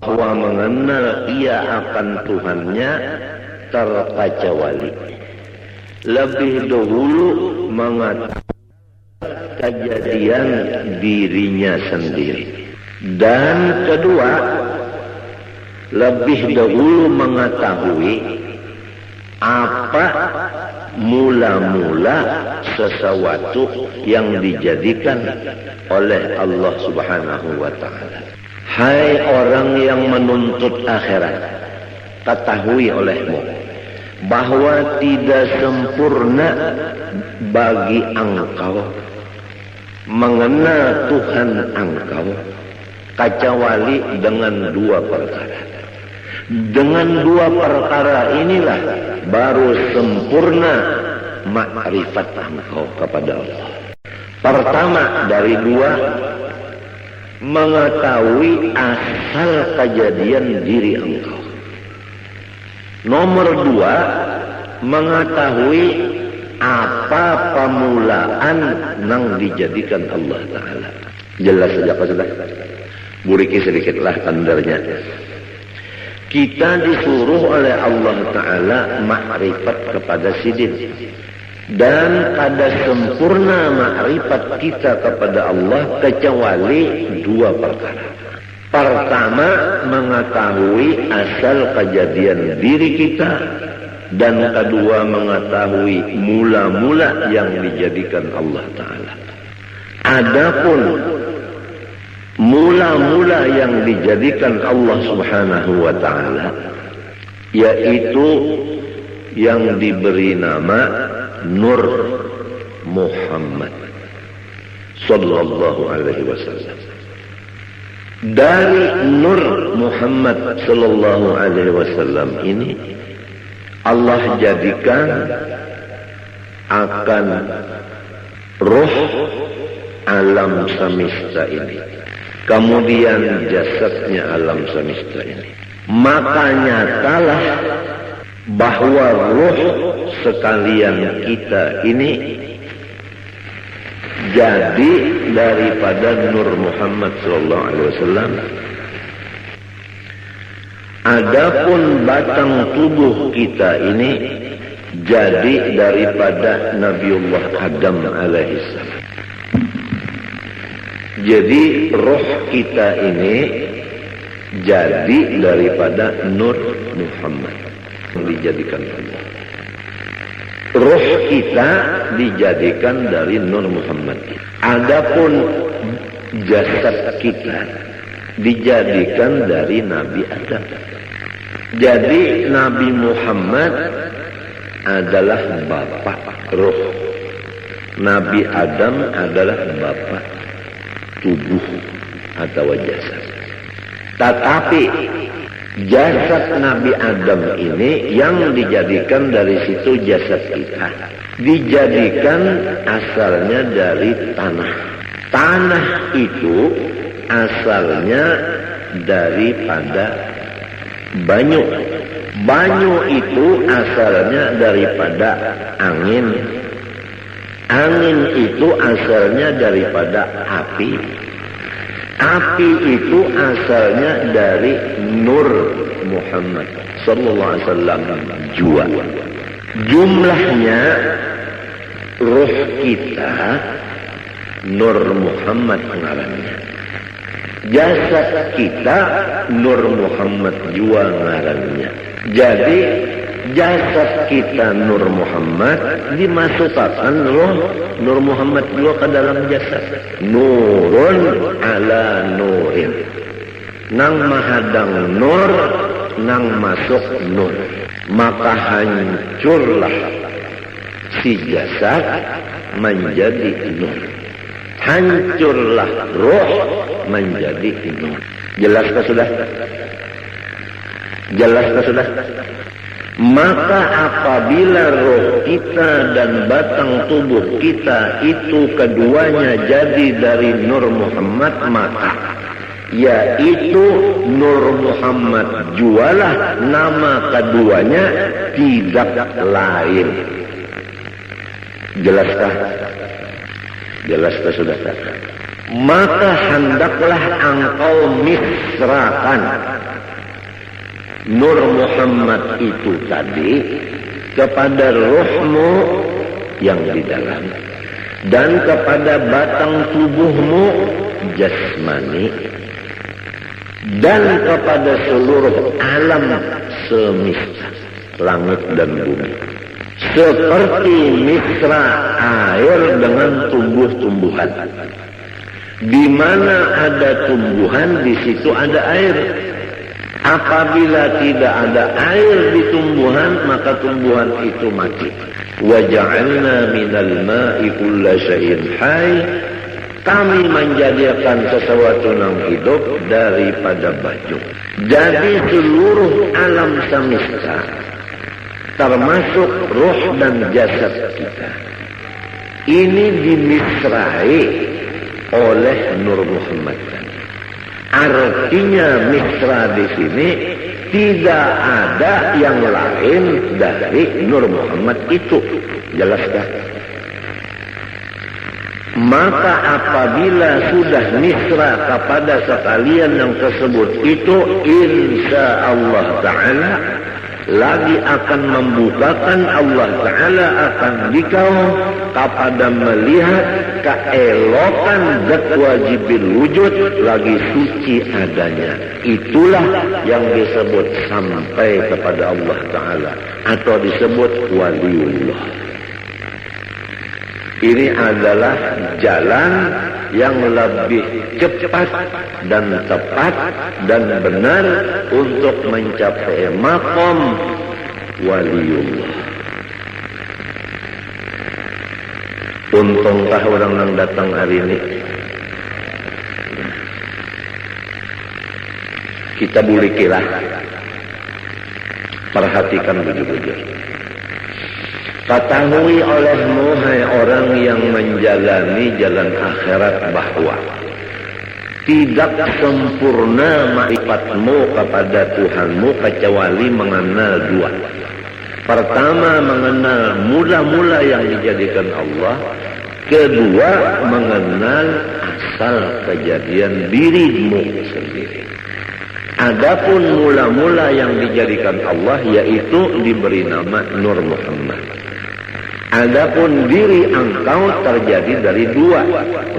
bahwa mengenal ia akan Tuhannya terkecuali. Lebih dahulu mengatakan kejadian dirinya sendiri. Dan kedua, lebih dahulu mengetahui apa mula-mula sesuatu yang dijadikan oleh Allah Subhanahu wa ta'ala. Hai orang yang menuntut akhirat, ketahui olehmu bahwa tidak sempurna bagi engkau mengenal Tuhan engkau kecuali dengan dua perkara. Dengan dua perkara inilah baru sempurna makrifat engkau kepada Allah. Pertama dari dua, mengetahui asal kejadian diri engkau. Nomor dua, mengetahui apa permulaan yang dijadikan Allah Ta'ala. Jelas saja Pak sudah. Buriki sedikitlah tandarnya. Kita disuruh oleh Allah Ta'ala makrifat kepada sidin. Dan kada sempurna makrifat kita kepada Allah kecuali dua perkara. Pertama, mengetahui asal kejadian diri kita. Dan kedua, mengetahui mula-mula yang dijadikan Allah Ta'ala. Adapun mula-mula yang dijadikan Allah Subhanahu wa ta'ala, yaitu yang diberi nama Nur Muhammad sallallahu alaihi wasallam. Dari Nur Muhammad sallallahu alaihi wasallam ini Allah jadikan akan roh alam semesta ini, kemudian jasadnya alam semesta ini. Maka nyatalah bahwa roh sekalian kita ini jadi daripada Nur Muhammad sallallahu alaihi wasallam. Adapun batang tubuh kita ini jadi daripada Nabiullah Adam alaihissalam. Jadi roh kita ini jadi daripada Nur Muhammad yang dijadikan Allah. Roh kita dijadikan dari Nur Muhammad. Adapun jasad kita dijadikan dari Nabi Adam. Jadi Nabi Muhammad adalah bapak roh. Nabi Adam adalah bapak tubuh atau jasad. Tetapi jasad Nabi Adam ini yang dijadikan dari situ jasad kita, dijadikan asalnya dari tanah. Tanah itu asalnya daripada banyu. Banyu itu asalnya daripada angin. Angin itu asalnya daripada api. Api itu asalnya dari Nur Muhammad sallallahu alaihi wasallam jua. Jumlahnya roh kita Nur Muhammad ngarannya. Jasad kita Nur Muhammad jua ngarannya. Jadi jasad kita Nur Muhammad dimasukkan roh Nur Muhammad juga ke dalam jasad. Nurun ala nurin. Nang mahadang nur, nang masuk nur. Maka hancurlah si jasad menjadi nur. Hancurlah roh menjadi nur. Jelaskah sudah? Jelaskah sudah? Maka apabila roh kita dan batang tubuh kita itu keduanya jadi dari Nur Muhammad, maka yaitu Nur Muhammad jualah nama keduanya tidak lain. Jelaskah? Jelaskah sudah? Maka hendaklah engkau misrakan Nur Muhammad itu tadi kepada ruhmu yang di dalam dan kepada batang tubuhmu jasmani dan kepada seluruh alam semesta langit dan bumi, seperti misra air dengan tumbuh-tumbuhan. Di mana ada tumbuhan, di situ ada air. Apabila tidak ada air di tumbuhan, maka tumbuhan itu mati. Wa ja'alna minal ma'i kulla syai'in hayy. Kami menjadikan sesuatu yang hidup daripada baju. Jadi seluruh alam semesta, termasuk ruh dan jasad kita, ini dimisrai oleh Nur Muhammad. Artinya misra di sini tidak ada yang lain dari Nur Muhammad itu. Jelaskan. Maka apabila sudah misra kepada sekalian yang tersebut itu, insya Allah Ta'ala lagi akan membukakan Allah Ta'ala akan dikau kepada melihat keelokan zat wajibil wujud lagi suci adanya. Itulah yang disebut sampai kepada Allah Ta'ala atau disebut waliullah. Ini adalah jalan yang lebih cepat dan tepat dan benar untuk mencapai maqam waliullah. Untungkah orang yang datang hari ini. Kita bulikilah. Perhatikan bujur-bujur. Ketahui olehmu hai orang yang menjalani jalan akhirat bahwa tidak sempurna ma'rifatmu kepada Tuhanmu kecuali mengenal dua. Pertama, mengenal mula-mula yang dijadikan Allah. Kedua, mengenal asal kejadian dirimu sendiri. Adapun mula-mula yang dijadikan Allah yaitu diberi nama Nur Muhammad. Adapun diri engkau terjadi dari dua,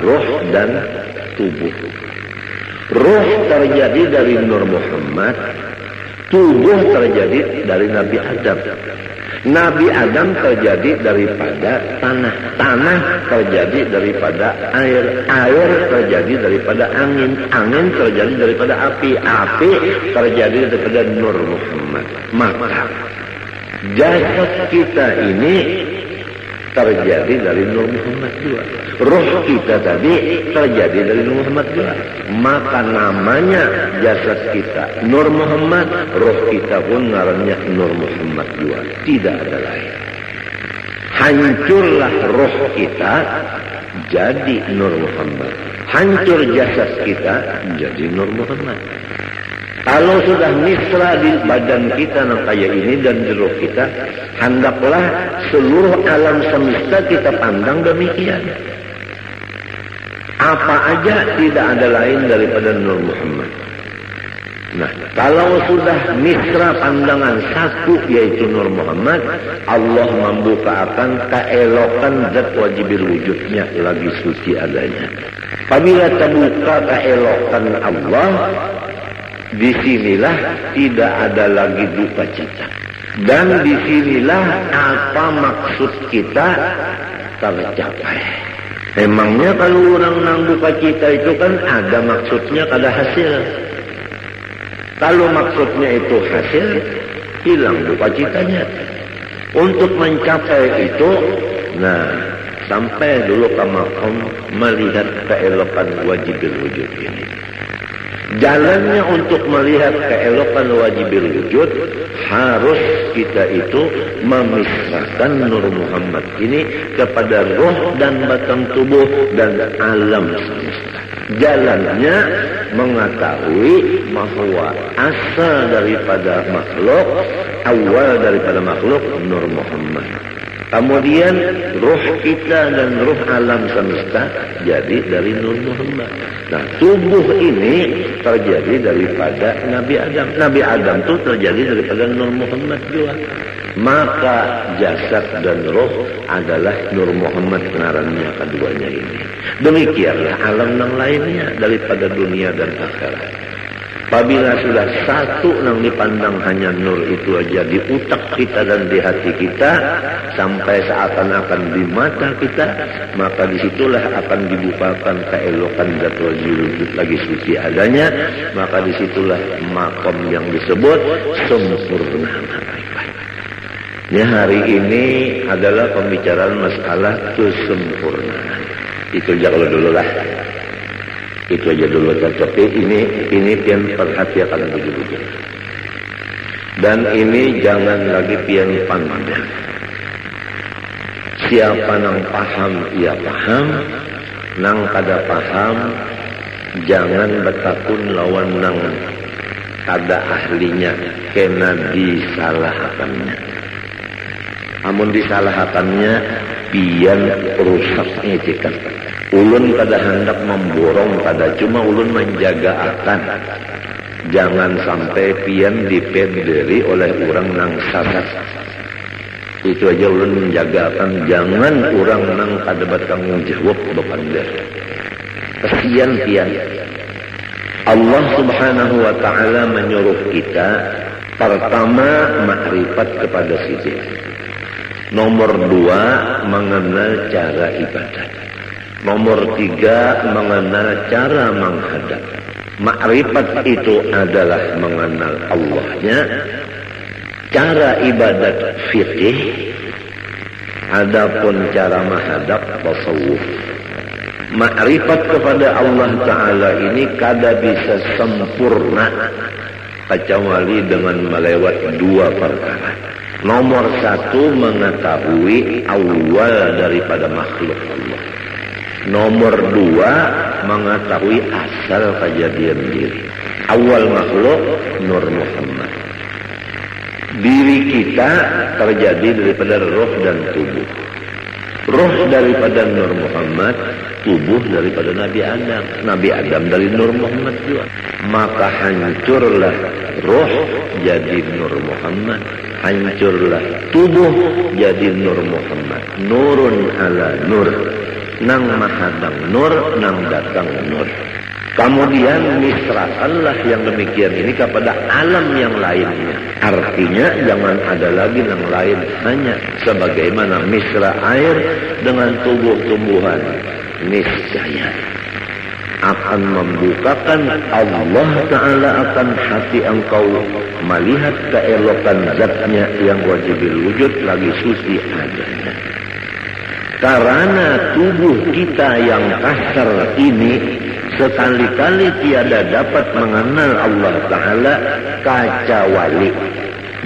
ruh dan tubuh. Ruh terjadi dari Nur Muhammad, tubuh terjadi dari Nabi Adam. Nabi Adam terjadi daripada tanah, tanah terjadi daripada air, air terjadi daripada angin, angin terjadi daripada api, api terjadi daripada Nur Muhammad. Maka jasad kita ini terjadi dari Nur Muhammad juga. Ruh kita tadi terjadi dari Nur Muhammad juga. Maka namanya jasad kita Nur Muhammad, ruh kita pun ngarannya Nur Muhammad juga. Tidak ada lain. Hancurlah ruh kita jadi Nur Muhammad. Hancur jasad kita jadi Nur Muhammad. Kalau sudah misra di badan kita yang kayak ini dan di ruh kita, hendaklah seluruh alam semesta kita pandang demikian. Apa aja tidak ada lain daripada Nur Muhammad. Nah, kalau sudah misra pandangan satu yaitu Nur Muhammad, Allah membukakan keelokan zat wajibil wujudnya lagi suci adanya. Apabila terbuka keelokan Allah, disinilah tidak ada lagi duka cita. Dan disinilah apa maksud kita tercapai. Emangnya kalau orang nang duka cita itu kan ada maksudnya, ada hasil. Kalau maksudnya itu hasil, hilang duka citanya. Untuk mencapai itu, nah sampai dulu ke maqam melihat keelokan wajibil wujud ini. Jalannya untuk melihat keelokan wajibil wujud, harus kita itu memisahkan Nur Muhammad ini kepada roh dan batang tubuh dan alam semesta. Jalannya mengetahui bahwa asal daripada makhluk, awal daripada makhluk Nur Muhammad. Kemudian ruh kita dan ruh alam semesta jadi dari Nur Muhammad. Nah, tubuh ini terjadi daripada Nabi Adam. Nabi Adam itu terjadi daripada Nur Muhammad juga. Maka jasad dan roh adalah Nur Muhammad ngarannya keduanya ini. Demikianlah alam yang lainnya daripada dunia dan akhirat. Apabila sudah satu yang dipandang hanya nur itu aja di utak kita dan di hati kita, sampai seakan-akan di mata kita, maka disitulah akan dibukakan keelokan zat wujud lagi suci adanya, maka disitulah makom yang disebut sempurna makrifat. Ya, hari ini adalah pembicaraan masalah kesempurnaan. Itu jangan dulu lah. Itu aja dulu, tapi ini pian perhatikan begitu. Dan ini jangan lagi pian pandang. Siapa nang paham ia paham, nang kada paham jangan bertakun lawan nang kada ahlinya, kena disalahkannya. Amun disalahkannya pian rusaknya cikan. Ulun kada hendak memborong, kada cuma ulun menjaga akan jangan sampai pian dipenderi oleh orang nang sasat. Itu aja ulun menjaga akan jangan orang nang kada bertanggung jawab bepander. Kesian pian. Allah Subhanahu wa taala menyuruh kita pertama makrifat kepada sisi. Nomor 2 mengenal cara ibadat. Nomor 3 mengenal cara menghadap. Makrifat itu adalah mengenal Allahnya. Cara ibadat fikih. Adapun cara menghadap tasawuf. Makrifat kepada Allah Ta'ala ini kada bisa sempurna kecuali dengan melewati 2 perkara. Nomor 1 mengetahui awal daripada makhluk Allah. Nomor 2 mengetahui asal kejadian diri. Awal makhluk Nur Muhammad. Diri kita terjadi daripada roh dan tubuh. Roh daripada Nur Muhammad, tubuh daripada Nabi Adam. Nabi Adam dari Nur Muhammad juga. Maka hancurlah roh jadi Nur Muhammad. Hancurlah tubuh jadi Nur Muhammad. Nurun ala nur. Nang mahadang nur, nang datang nur. Kemudian misrakanlah yang demikian ini kepada alam yang lainnya. Artinya jangan ada lagi yang lain, hanya sebagaimana misra air dengan tubuh-tumbuhan. Niscaya akan membukakan Allah Ta'ala akan hati engkau melihat keelokan zatnya yang wajibil wujud lagi suci adanya. Karena tubuh kita yang kasar ini sekali-kali tiada dapat mengenal Allah Ta'ala kecuali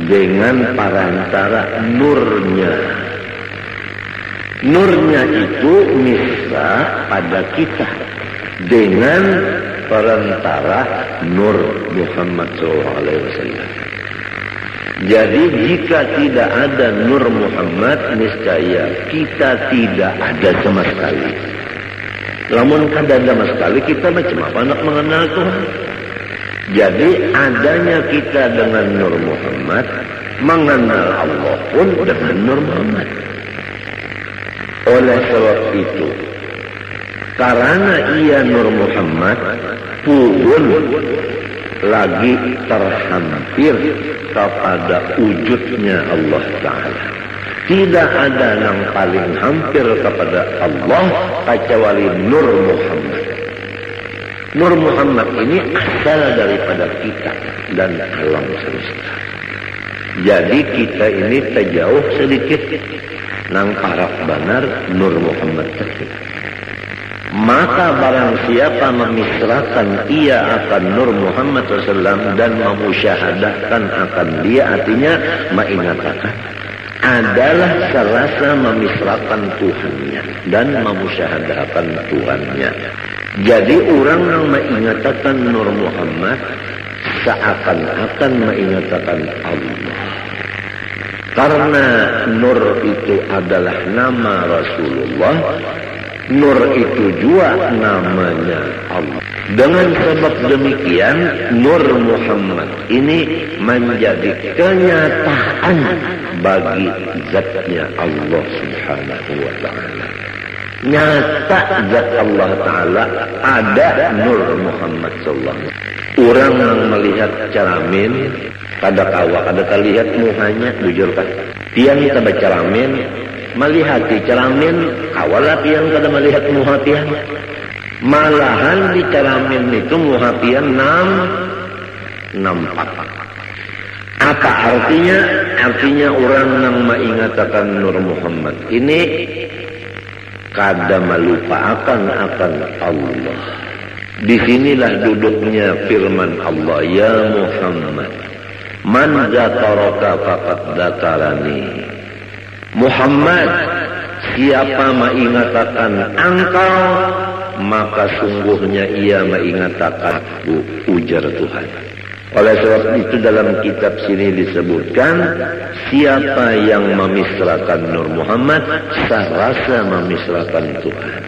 dengan perantara nurnya. Nurnya itu misra pada kita dengan perantara Nur Muhammad SAW. Jadi jika tidak ada Nur Muhammad, niscaya kita tidak ada sama sekali. Namun kada sama sekali, kita macam apa nak mengenal Tuhan? Jadi adanya kita dengan Nur Muhammad, mengenal Allah pun dengan Nur Muhammad. Oleh sebab itu, karena ia Nur Muhammad pun lagi terhampir kepada wujudnya Allah Ta'ala. Tidak ada yang paling hampir kepada Allah kecuali Nur Muhammad. Nur Muhammad ini asal daripada kita dan alam semesta. Jadi kita ini terjauh sedikit nang parak banar Nur Muhammad tersebut. Maka barang siapa memisrakan ia akan Nur Muhammad SAW dan memusyahadahkan akan dia, artinya mengingatkan, adalah serasa memisrakan Tuhannya dan memusyahadahkan Tuhannya. Jadi orang yang mengingatkan Nur Muhammad seakan-akan mengingatkan Allah. Karena Nur itu adalah nama Rasulullah, Nur itu juga namanya Allah. Dengan sebab demikian, Nur Muhammad ini menjadi kenyataan bagi zatnya Allah Subhanahu wa Ta'ala. Nyata zat Allah Ta'ala ada Nur Muhammad sallallahu. Orang yang melihat cermin, kada kawa, kada terlihat muhanya, jujur kan? Pian kita bercermin, melihat di cermin, kawalah pian kada melihat muha pian. Malahan di cermin itu muha pian nampak. Apa artinya? Artinya orang yang mengingatkan Nur Muhammad ini kada melupakan akan Allah. Disinilah duduknya firman Allah, ya Muhammad, man zakaraka faqad zakarani. Muhammad, siapa mengingatkan engkau, maka sungguhnya ia mengingatkan aku, ujar Tuhan. Oleh sebab itu dalam kitab sini disebutkan, siapa yang memisrakan Nur Muhammad, serasa memisrakan Tuhan.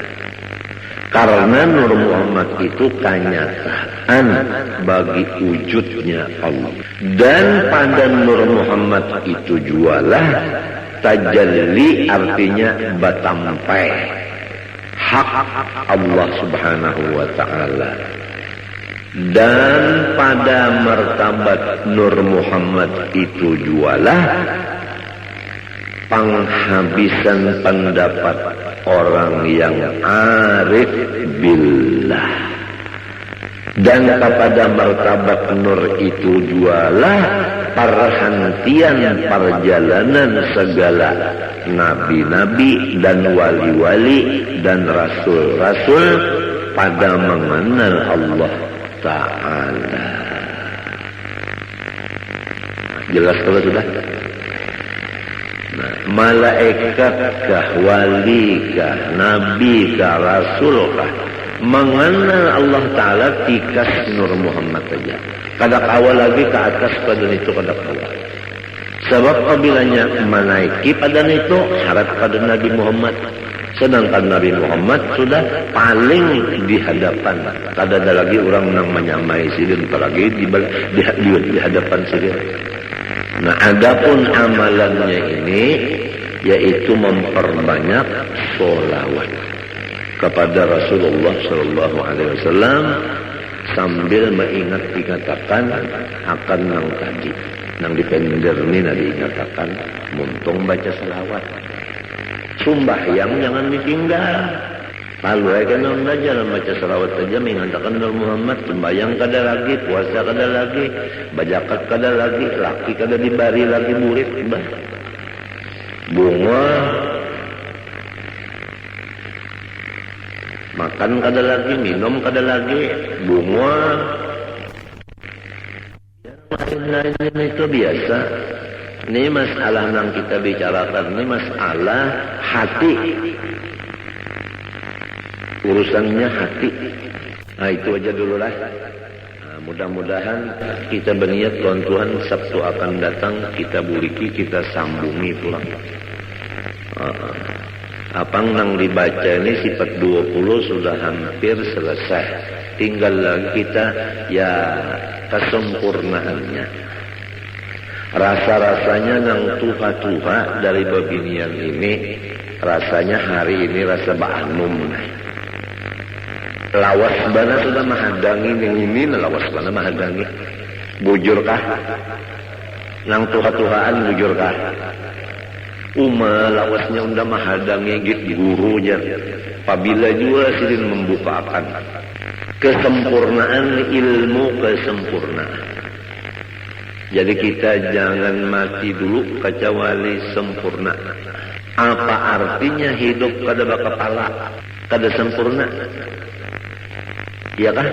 Karena Nur Muhammad itu kenyataan bagi wujudnya Allah. Dan pada Nur Muhammad itu jualah tajalli, artinya batampai hak Allah Subhanahu wa Ta'ala. Dan pada martabat Nur Muhammad itu jualah penghabisan pendapat orang yang arif billah. Dan kepada martabat Nur itu jualah perhentian perjalanan segala nabi-nabi dan wali-wali dan rasul-rasul pada mengenal Allah Ta'ala. Jelas kalau sudah? Nah, malaikatkah, walikah, nabikah, rasulkah, mengenal Allah Ta'ala tikas Nur Muhammad saja. Kada kawal lagi ke atas pada itu, kada kawal. Sebab kabilanya menaiki pada itu syarat pada Nabi Muhammad. Sedangkan Nabi Muhammad sudah paling di hadapan. Kada ada lagi orang yang menyamai sirin, apalagi di hadapan sirin. Nah, adapun amalannya ini yaitu memperbanyak sholawat kepada Rasulullah Sallallahu Alaihi Wasallam sambil dikatakan akan nang tadi, nang dipender ni diingatakan muntung baca selawat. Sumbahyang jangan ditinggal. Lalu kan orang belajar baca selawat saja mengatakan Nur Muhammad. Sembahyang kada lagi, puasa kada lagi, bajakat kada lagi, laki kada dibari lagi murid. Bunga makan kada lagi, minum kada lagi, bunga lain-lain itu biasa. Ini masalah yang kita bicarakan, ini masalah hati. Urusannya hati. Nah, itu aja dulu lah. Nah, mudah-mudahan kita berniat Tuhan Sabtu akan datang kita buliki, kita sambungi pulang. Apa yang dibaca ini sifat 20 sudah hampir selesai. Tinggal lagi kita ya kesempurnaannya. Rasa-rasanya yang tuha-tuha dari babinian ini, rasanya hari ini rasa ba'anum. Lawas bana sudah mahadangi yang ini, lawas bana mahadangi. Bujurkah? Nang tuha-tuhaan bujurkah? Lawasnya udah mahadangi git gurunya. Apabila juga silin membukakan kesempurnaan ilmu, kesempurnaan. Jadi kita jangan mati dulu kecuali sempurna. Apa artinya hidup kada bakapala, kada sempurna? Iya kan?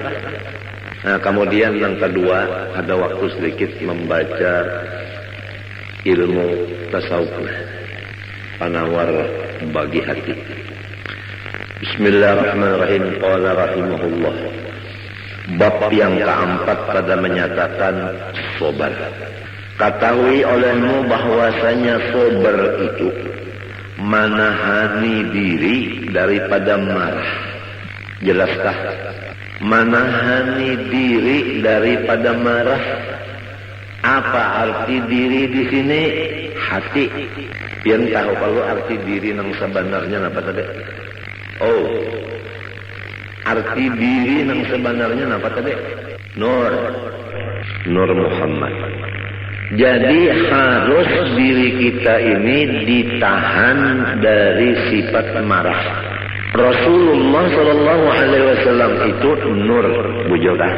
Nah, kemudian yang kedua, ada waktu sedikit membaca ilmu tasawuf, penawar bagi hati. Bismillahirrahmanirrahim. Qala rahimahullah. Bab yang keempat pada menyatakan sobar. Ketahui olehmu bahwasanya sabar itu menahani diri daripada marah. Jelaskah? Menahani diri daripada marah. Apa arti diri di sini? Hati. Yang tahu kalau arti diri yang sebenarnya apa tadi? Oh, arti diri yang sebenarnya apa tadi? Nur Muhammad. Jadi harus diri kita ini ditahan dari sifat marah. Rasulullah Shallallahu Alaihi Wasallam itu nur, bujukan.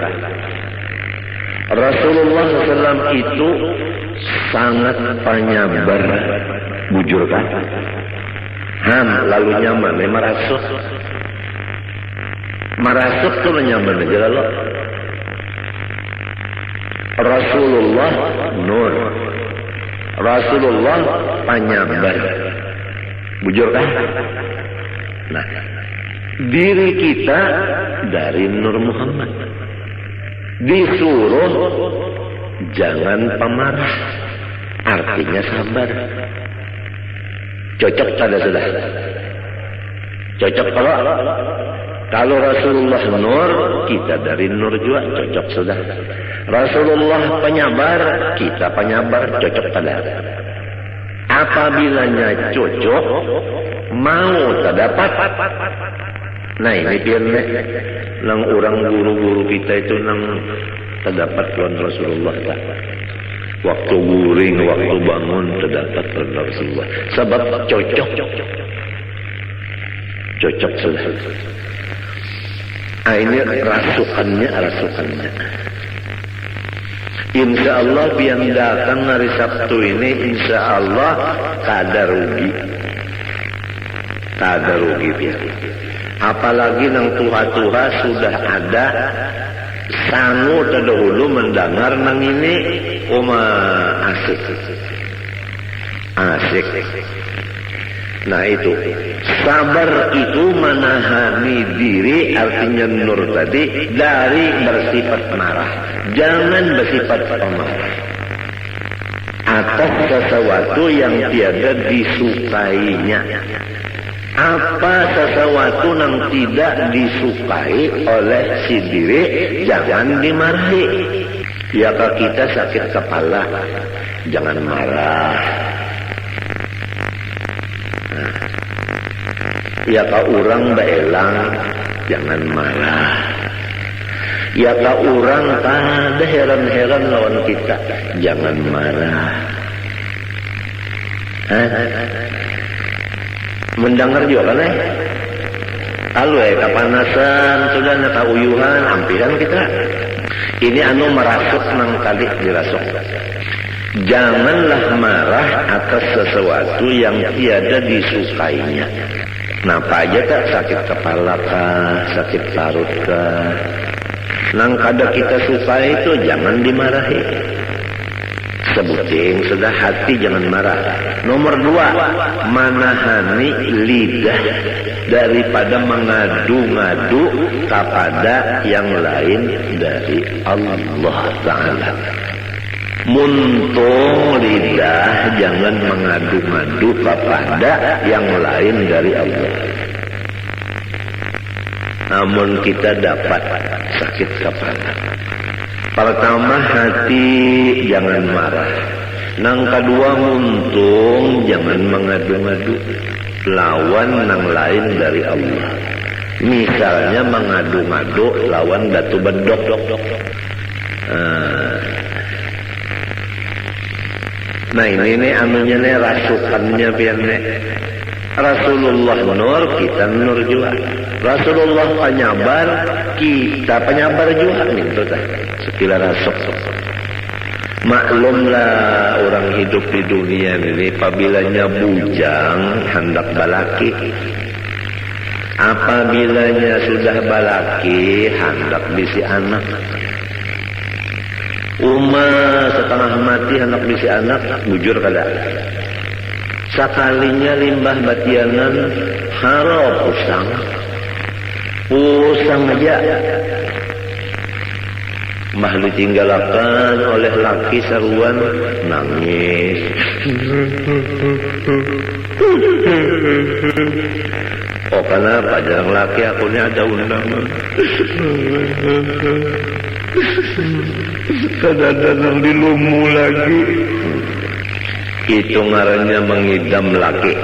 Rasulullah SAW itu sangat penyabar, bujukan. Lalu nyaman, marasuk tuh nyaman aja lalu. Rasulullah nur, Rasulullah penyabar, bujur kan? Nah, diri kita dari Nur Muhammad disuruh jangan pemarah, artinya sabar. Cocok pada sudah? Cocok kalau Rasulullah nur, kita dari nur juga cocok sudah. Rasulullah penyabar, kita penyabar, cocok pada. Apabila cocok, mau terdapat. Nah ini biarlah, nang orang guru-guru kita itu nang terdapat tuan Rasulullah tak. Waktu guring, waktu bangun terdapat tuan Rasulullah. Sebab cocok sudah. Ini rasukannya. Insya Allah biar datang hari Sabtu ini, insya Allah kada rugi biar. Apalagi nang tuha-tuha sudah ada sangu terdahulu mendengar nang ini, asik. Nah itu sabar itu menahani diri, artinya nur tadi, dari bersifat marah. Jangan bersifat pemarah atas sesuatu yang tiada disukainya. Apa sesuatu yang tidak disukai oleh si diri, jangan dimarahi. Ya kalau kita sakit kepala, jangan marah. Ya kalau orang beelang, jangan marah. Ya kalau orang ada heran-heran lawan kita, jangan marah. Mendengar juga kan kalau kepanasan sudah nakauyuhan, ampiran kita. Ini merasuk nang kali dirasuk. Janganlah marah atas sesuatu yang tiada disukainya. Napa aja tak, sakit kepala kah, sakit parut kah, nang kada kita suka itu jangan dimarahi. Sebutin sudah, hati jangan marah. Nomor 2, menahani lidah daripada mengadu-ngadu kepada yang lain dari Allah Ta'ala. Muntung lidah jangan mengadu-ngadu kepada yang lain dari Allah. Namun kita dapat sakit kepala. Pertama, hati jangan marah. Nang kedua, muntung jangan mengadu-ngadu lawan nang lain dari Allah. Misalnya mengadu-ngadu lawan datu bedok. Nah ini anunya nih, rasukannya biarnya. Rasulullah nur, kita nur juga. Rasulullah penyabar, kita penyabar juga. Minta sekila rasuk. Maklumlah orang hidup di dunia ini, apabila bujang hendak balaki. Apabila sudah balaki hendak bisi anak. Setengah mati hendak bisi anak, bujur kada. Sekalinya limbah batianan harap pusang aja. mah ditinggalakan oleh laki saruan nangis. Oh kenapa jarang laki akunnya ada undangan. Kadang-kadang dilumu lagi. Itu ngarannya mengidam laki.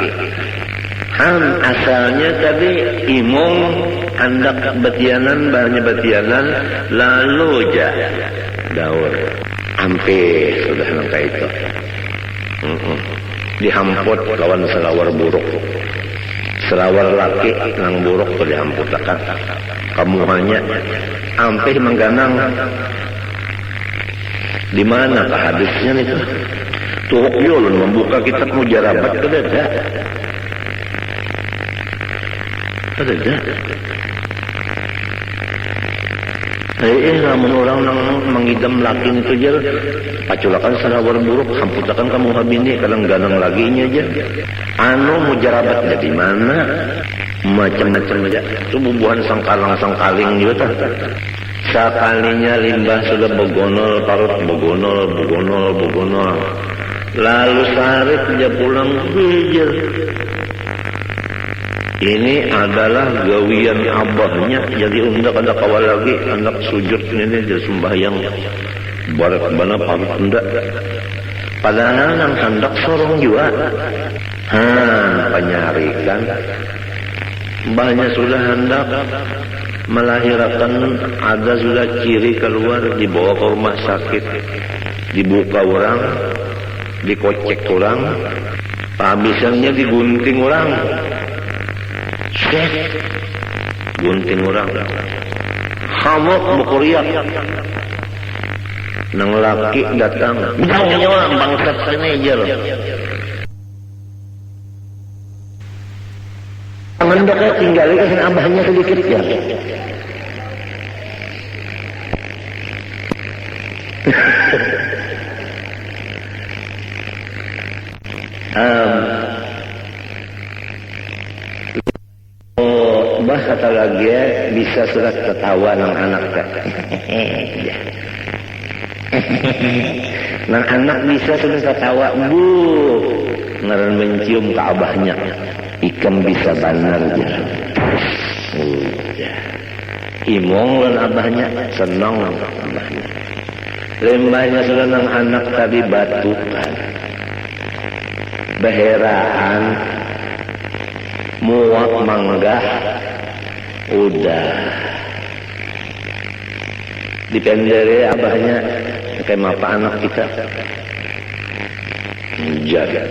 Asalnya tadi imong andak betianan banyak betianan lalu daur ampe sudah nangka itu dihamput lawan selawar buruk selawar laki nang buruk tuh dihamputakan kamu hanya ampe mengganang di mana hadisnya itu tuh yulun membuka kitab mujarabat kedada ada. Namun orang nang mengidam laki itu aja, paculakan selawar buruk, hamputakan kamu habini, kadang ganang laginya aja. Mujarabat jadi mana? Macam-macam aja. Itu bubuhan sangkaling juga. Sekalinya limbah sudah begonol, parut begonol. Lalu sehari dia pulang hijau. Ini adalah gawian abahnya. Jadi undak ada kawal lagi anak sujud ini dia sembahyang barat bana parut undak. Padahal nang hendak sorong juga. Penyarikan. Mbahnya sudah hendak melahirkan, ada sudah ciri keluar, dibawa ke rumah sakit, dibuka orang, dikocek orang, habisannya digunting orang. Gunting orang hamok bukuriak nang laki datang nyawa bangsat sini aja loh ngendoknya tinggal kasih abahnya sedikit ya kata lagi bisa surat ketawa nang anak nang anak bisa sudah ketawa bu ngaran mencium ke abahnya ikan bisa banar aja imong lan abahnya senang abahnya lembahnya sudah nang anak tadi batukan beheraan muak manggah udah dipendere abahnya kayak mapa anak kita jaga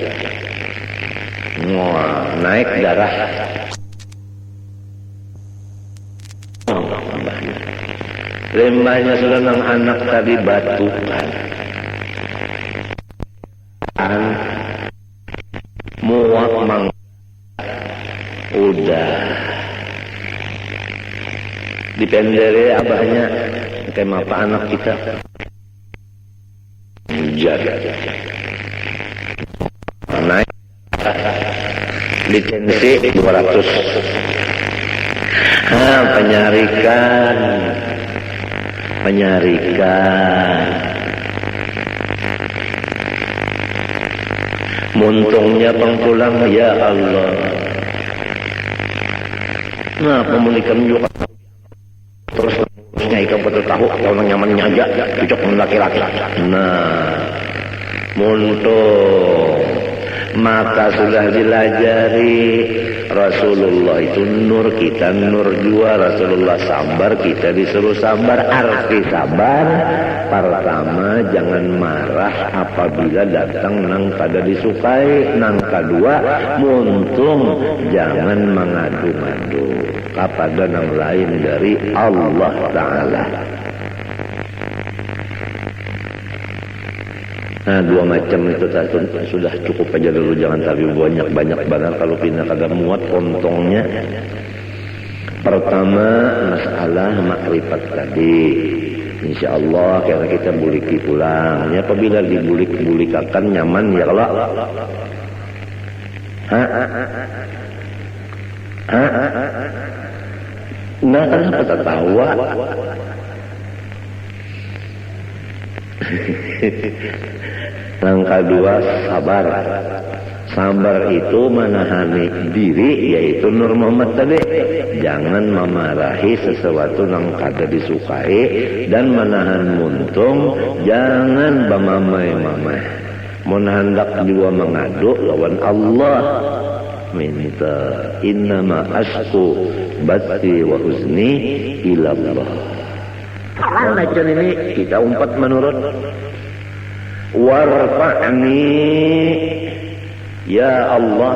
naik darah abahnya lembahnya sudah nang anak tadi batukan muak mang udah dipendere abahnya kayak mapa anak kita jaga naik lisensi 200 penyarikan muntungnya pengpulang ya Allah pemulikan juga terus ikan betul tahu kalau nyamannya aja cocok dengan laki-laki muntung maka sudah dilajari Rasulullah itu nur kita nur jua Rasulullah sabar kita disuruh sabar arti sabar pertama jangan marah apabila datang nang kada disukai nang kedua muntung jangan mengadu-ngadu kepada nang lain dari Allah Ta'ala. Nah dua macam itu sudah cukup aja dulu jangan tapi banyak banget kalau pindah kada muat pontongnya. Pertama masalah makrifat tadi insyaallah karena kita buliki pulang ya apabila dibulik-bulikakan nyaman ya kalau nah kenapa tertawa Langkah dua, sabar. Sabar itu menahani diri, yaitu Nur Muhammad tadi. Jangan memarahi sesuatu yang kada disukai, dan menahan muntung, jangan bamamai-mamai. Mun hendak juga mengadu lawan Allah, minta innama asku bati wa huzni ilallah. Macam ini kita umpat menurut warfa'ni, ya Allah,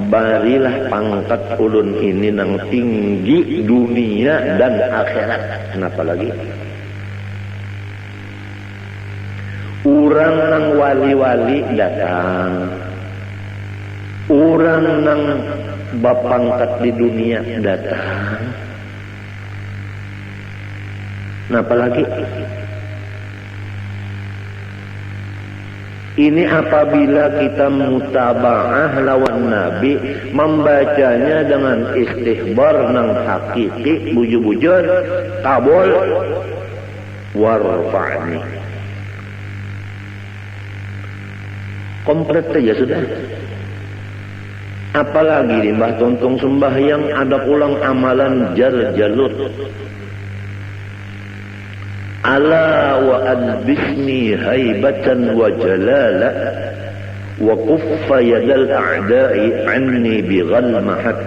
barilah pangkat ulun ini nang tinggi dunia dan akhirat. Kenapa lagi? Urang nang wali-wali datang, urang nang bapangkat di dunia datang. Kenapa lagi? Ini apabila kita mutaba'ah lawan Nabi, membacanya dengan istihbar nang hakiki, bujur-bujur, kabul, warfa'ni. Komplit saja sudah. Apalagi di Mbah Tontong sembahyang ada pulang amalan jar-jalut. Ala wa adbisni haibatan wa jalala wa kuffa yadal a'da'i anni bighal mahat.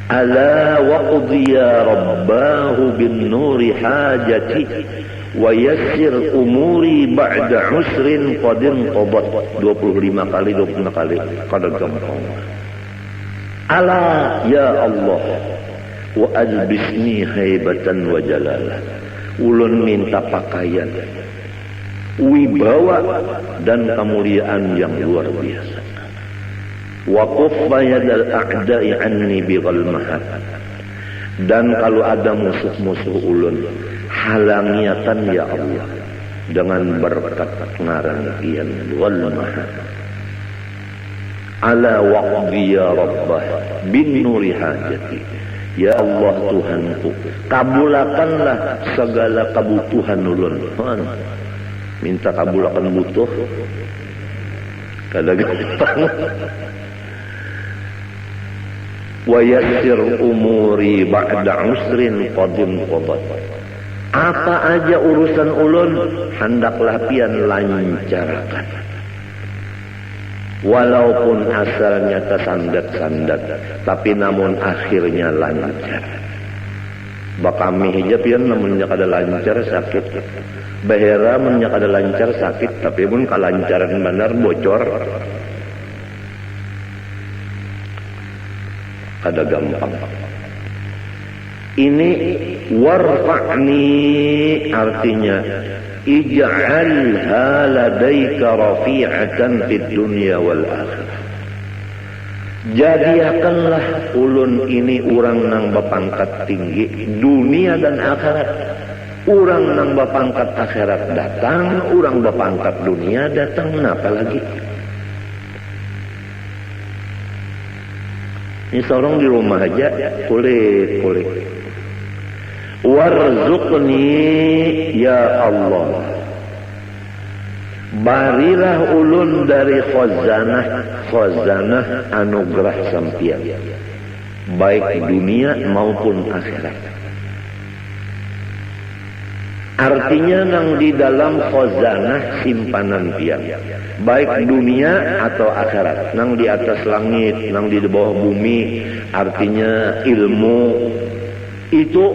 Ala wa qudhiya rabbahu bin nuri hajati wa yassir umuri ba'da usrin qadin qabat. 25 kali, 20 kali, kada gampang. Ala ya Allah wa adbisni haibatan wa jalala. Ulun minta pakaian, wibawa dan kemuliaan yang luar biasa. Wa kuffa yadal a'da'i anni bighal mahat. Dan kalau ada musuh-musuh ulun, halangiatan ya Allah dengan berkat ngaran kian wal mahat. Ala waqdi ya rabbah bin nuri hajati. Ya Allah Tuhanku, kabulakanlah segala kebutuhan ulun. Minta kabulakan butuh, kada gampang. Wa yassir umuri ba'da usrin qadim qadat. Apa aja urusan ulun, hendaklah pian lancarkan. Walaupun asalnya tersandat-sandat, tapi namun akhirnya lancar. Bakami hijab pian namunnya kada lancar sakit. Bahera munnya kada lancar sakit, tapi pun kalancaran benar bocor. Kada gampang. Ini warfa'ni artinya ij'alha ladaika rafi'atan fid dunya wal akhirah. Jadikanlah ulun ini urang nang bapangkat tinggi dunia dan akhirat. Urang nang bapangkat akhirat datang, urang bapangkat dunia datang, kenapa lagi? Ini seorang di rumah aja kulit. Warzuqni ya Allah, barilah ulun dari khazanah anugerah sampian, baik dunia maupun akhirat. Artinya nang di dalam khazanah simpanan pian, baik dunia atau akhirat, nang di atas langit, nang di bawah bumi, artinya ilmu itu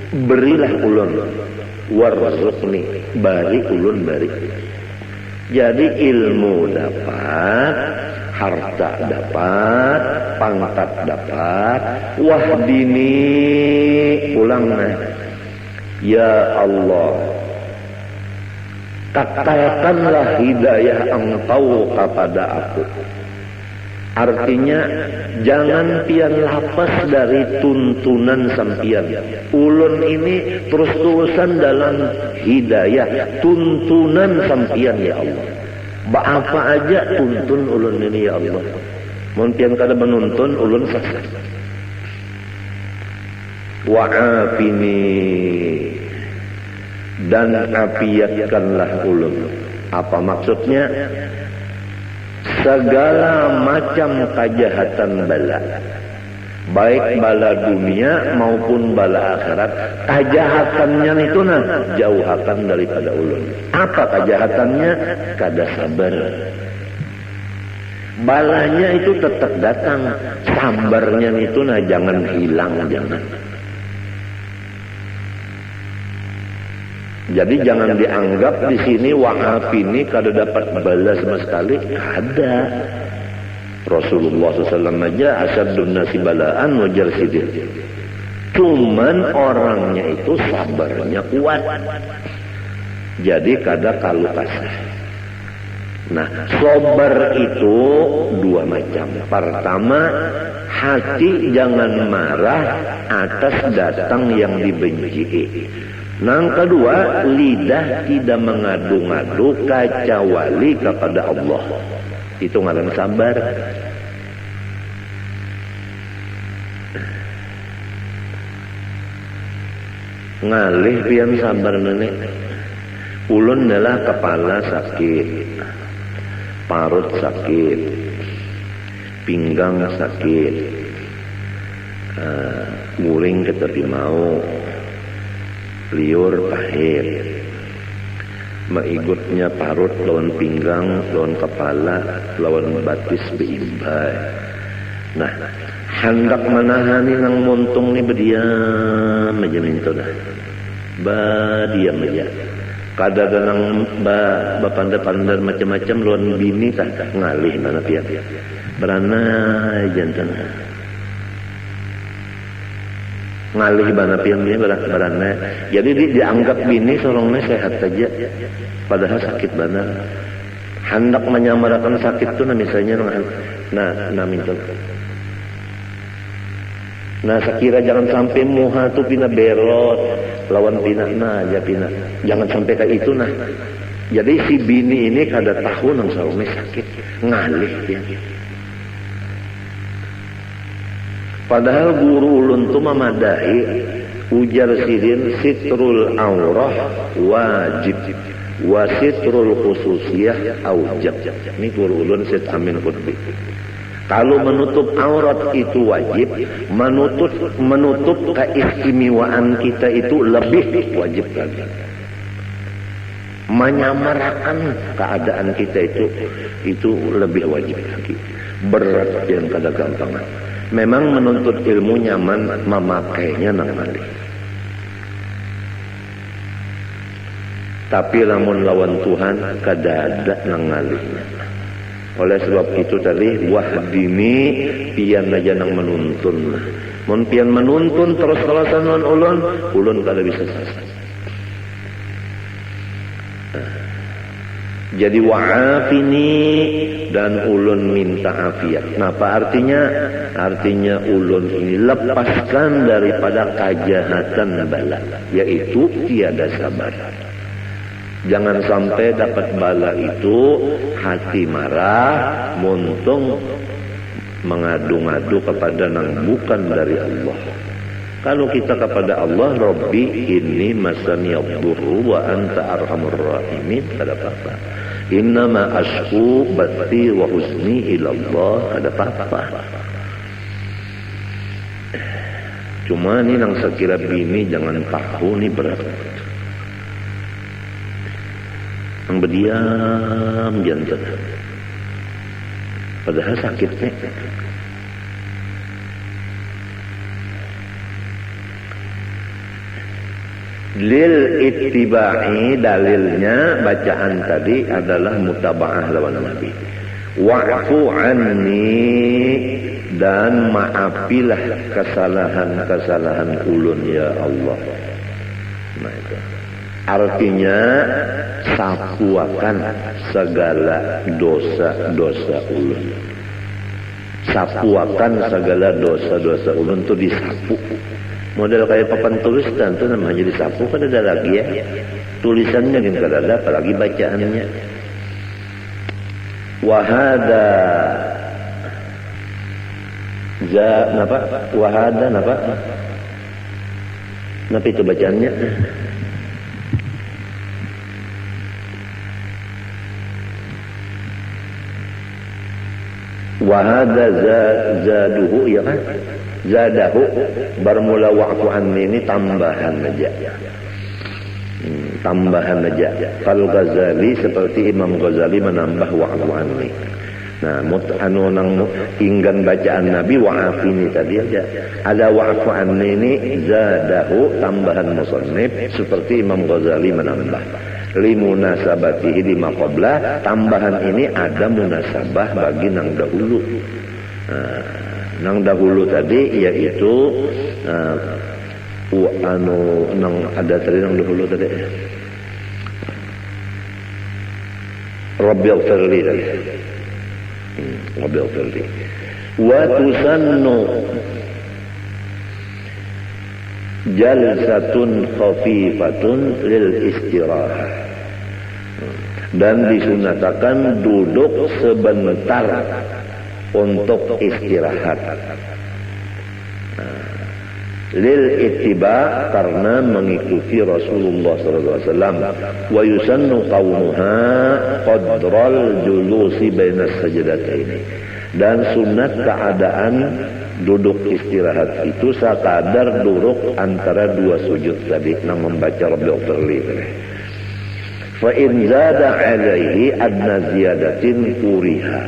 berilah ulun. Warzuqni, bari ulun bari. Jadi ilmu dapat, harta dapat, pangkat dapat, wahdini pulang nah. Ya Allah, katakanlah hidayah Engkau kepada aku. Artinya jangan pian lapas dari tuntunan sampian. Ulun ini terus-terusan dalam hidayah, tuntunan sampian ya Allah. Apa aja tuntun ulun ini ya Allah. Mun pian kada menuntun ulun sesat. Wa'afini dan apiatkanlah ulun. Apa maksudnya? Segala macam kejahatan bala, baik bala dunia maupun bala akhirat, kejahatannya itu jauhakan daripada ulun. Apa kejahatannya? Kada sabar. Balanya itu tetap datang, sabarnya itu jangan hilang, jangan. Jadi jangan dianggap di sini wa'af ini kada dapat balas sama sekali. Ada. Rasulullah SAW aja asyadun nasi balaan wajar sidir. Cuman orangnya itu sabarnya kuat. Jadi kada kalu kasah. Nah, sabar itu dua macam. Pertama, hati jangan marah atas datang yang dibenci. Yang kedua, lidah tidak mengadu-ngadu kecuali kepada Allah. Itu ngaran sabar. Ngalih pian sabar nenek. Ulun adalah kepala sakit, parut sakit, pinggang sakit, muring keteti mau, liur pahit, maigutnya parut lawan pinggang, lawan kepala, lawan batis beimbai. Nah, hendak menahani nang muntung ni berdiam aja minta dah. Diam aja. Kada nang pandai-pandai macam-macam lawan bini tak ngalih mana pian. Berana jantan. Ngalih bana pian dia berana. Jadi dianggap bini sorongnya sehat saja. Padahal sakit bana. Hendak menyamarakan sakit tu misalnya minta. Nah, sekira jangan sampai muha tu pina berot lawan pina aja pina. Jangan sampai kayak itu nah. Jadi si bini ini kada tahu nang sarungnya sakit, ngalih dia. Padahal guru ulun tu memadahi ujar sidin sitrul aurah wajib wa sitrul khususiyah aujab. Ini guru ulun Syed Amin Qutbi. Kalau menutup aurat itu wajib, menutup keistimewaan kita itu lebih wajib lagi. Menyamarkan keadaan kita itu lebih wajib lagi. Berat yang kada gampangan. Memang menuntut ilmu nyaman, memakainya nang malih. Tapi lamun lawan Tuhan kada ada nang malihnya. Oleh sebab itu tadi wahdini pian aja nang menuntun. Mun pian menuntun terus-terusan ulun kada bisa selesai. Jadi wa'afini dan ulun minta afiat. Nah, apa artinya? Artinya ulun ini lepaskan daripada kejahatan bala, yaitu tiada sabar. Jangan sampai dapat bala itu hati marah, muntung mengadu-ngadu kepada nang bukan dari Allah. Kalau kita kepada Allah, Rabbi inni masani yadurru wa anta arhamur rahimin, kada apa-apa. Innama ashku bati wa huzni ilallah, kada apa-apa. Cuma ni nang sekira bini jangan tahu ni berat. Yang berdiam jantan. Padahal sakitnya. Lil ittiba'i, dalilnya bacaan tadi adalah mutaba'ah lawan Nabi. Wa'fu anni, dan maafilah kesalahan-kesalahan ulun ya Allah. Nah itu. Artinya sapuakan segala dosa-dosa ulun. Sapuakan segala dosa-dosa ulun itu disapu. Model kayak papan tulisan itu namanya jadi sapu, kan ada lagi ya. Tulisannya kan kada ada, apalagi bacaannya. Wahada Wahada napa itu bacaannya? Wa hadza zaduhu, ya kan? Zadahu, bermula wa'fu anni ini tambahan aja. Tambahan aja. Fal Ghazali, seperti Imam Ghazali menambah wa'fu anni. Nah, nang inggan bacaan Nabi wa'afini tadi aja. Ada wa'fu anni ini zadahu, tambahan musannif, seperti Imam Ghazali menambah. Limunasabatihi lima qablah, tambahan ini ada munasabah bagi nang dahulu. Nang dahulu tadi yaitu nang ada tadi nang dahulu tadi Rabbi ighfirli tadi. Rabbi ighfirli. Wa tusannu jalsatun khafifatun lil istirahah, dan disunatakan duduk sebentar untuk istirahat. Lil ittiba, karena mengikuti Rasulullah SAW. Wa yusannu qawmuha qadral julusi bainas sajdataini, dan sunat keadaan duduk istirahat itu sekadar duduk antara dua sujud tadi, nang membaca Rabbi ighfirli. Fa in zada alaihi adna ziyadatin kuriha,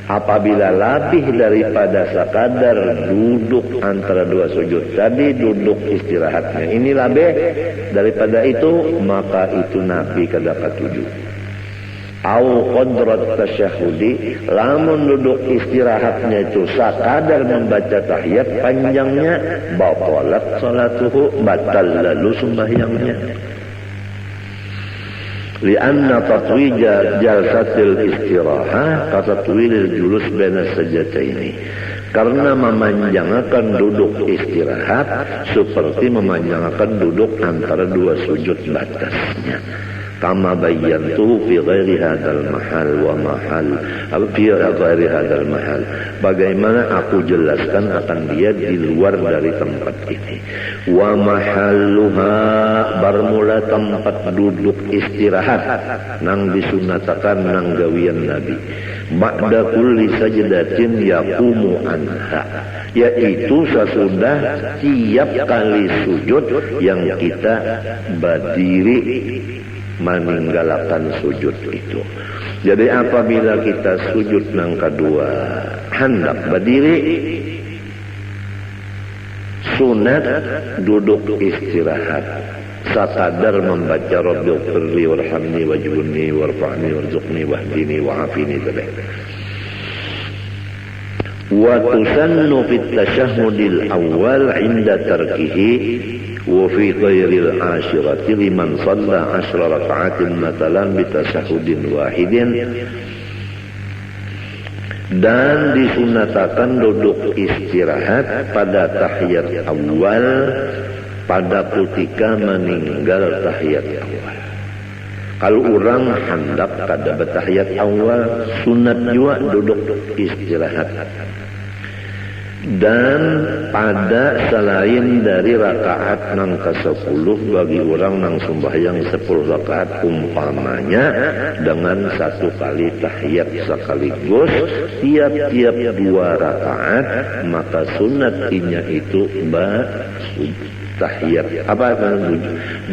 apabila lebih daripada sekadar duduk antara dua sujud tadi, duduk istirahatnya ini lebih daripada itu, maka itu Nabi kedapat tujuh. Au qadrat tasyahudi, lamun duduk istirahatnya itu sekadar membaca tahiyat panjangnya, batalat salatuhu, batal lalu sembahyangnya. Lianna tatwija jalsatil istirahah katatwilil julus baina sajdataini, karena memanjangkan duduk istirahat seperti memanjangkan duduk antara dua sujud batasnya. Kama bayyantu fi ghairi hadzal mahal wa mahal fi ghairi hadzal mahal, bagaimana aku jelaskan akan dia di luar dari tempat ini. Wa mahalluha, bermula tempat duduk istirahat nang disunatakan nang gawian Nabi. Ba'da kulli sajdatin yaqumu anha, yaitu sesudah tiap kali sujud yang kita berdiri meninggalkan sujud itu. Jadi apabila kita sujud nang kedua hendak berdiri, sunat duduk istirahat sekadar membaca Rabbi ighfirli warhamni wajburni warfa'ni warzuqni wahdini wa'afini tadi. Wa tusannu fit tasyahhudil awwal 'inda tarkihi wa fi ghairil ashirati liman shalla 10 raka'atin matalan bi tasyahhudin wahidin, dan disunatakan duduk istirahat pada tahiyat awal pada ketika meninggal tahiyat awal. Kalau orang hendak kada bertahiyat awal, sunat juga duduk istirahat. Dan pada selain dari rakaat nang ke-10 bagi orang nang sembahyang 10 rakaat umpamanya dengan satu kali tahiyat sekaligus tiap-tiap 2 rakaat, maka sunatnya itu tahiyat